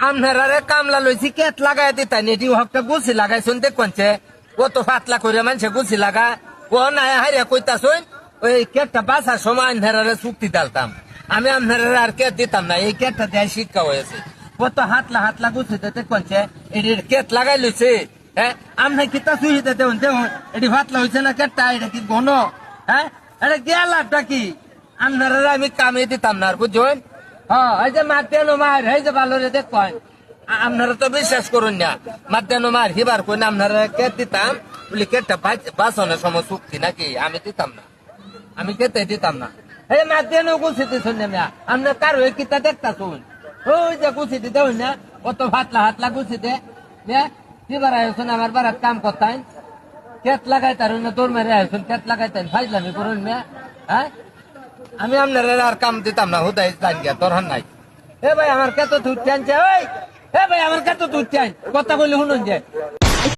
আপনারা কামলা লইছি কেট লাগাই দিতাই এটি হকটা গুছি লাগাইছুন দেখছে কত পাতলা করে মানুষে গুছি লাগা ও নাই হারিয়া কইতাছুন ওই কেটটা বাঁচার সময় আপনারা চুক্তি ডালতাম আমি আপনারা আর কেট দিতাম না এই কেটটা দেয় শিক্ষা হয়েছে কত হাতলা গুছি দেখছে এটি কেট লাগাই লইছে হ্যাঁ আপনি কিতা চুই দেখুন দেখুন এটি পাতলা হয়েছে না কেটটা এটা কি ঘন হ্যাঁ এটা গেলাটা কি আপনারা আমি কামে দিতাম না আর বুঝছেন হ্যাঁ এই যে মাধ্যাহ্ন মার এই যে ভালো রে দেখবেন আপনারা তো বিশ্বাস করুন না মাধ্যাহ্ন মার হিবার কোন আপনারা কেট দিতাম বলি কেটটা বাঁচানোর সময় চুক্তি নাকি আমি দিতাম না আমি কেটে দিতাম না এই মাধ্যাহ্ন গুছিতে শুনে মিয়া আপনার কার হয়ে কিতা দেখতা শুন ওই যে গুছিতে দেউন না কত হাতলা গুছিতে মিয়া হিবার আয়োজন আমার বারাত কাম করতেন কেট লাগাই তার দৌড় মেরে আয়োজন কেট লাগাইতেন ফাইজলামি করুন মিয়া হ্যাঁ আমি আপনারা আর কাম দিতাম না হুদাই জান গিয়া দরকার নাই এ ভাই আমার কত দুধ টানছে ওই এ ভাই আমার কত দুধ টান কথা বলে শুনুন যে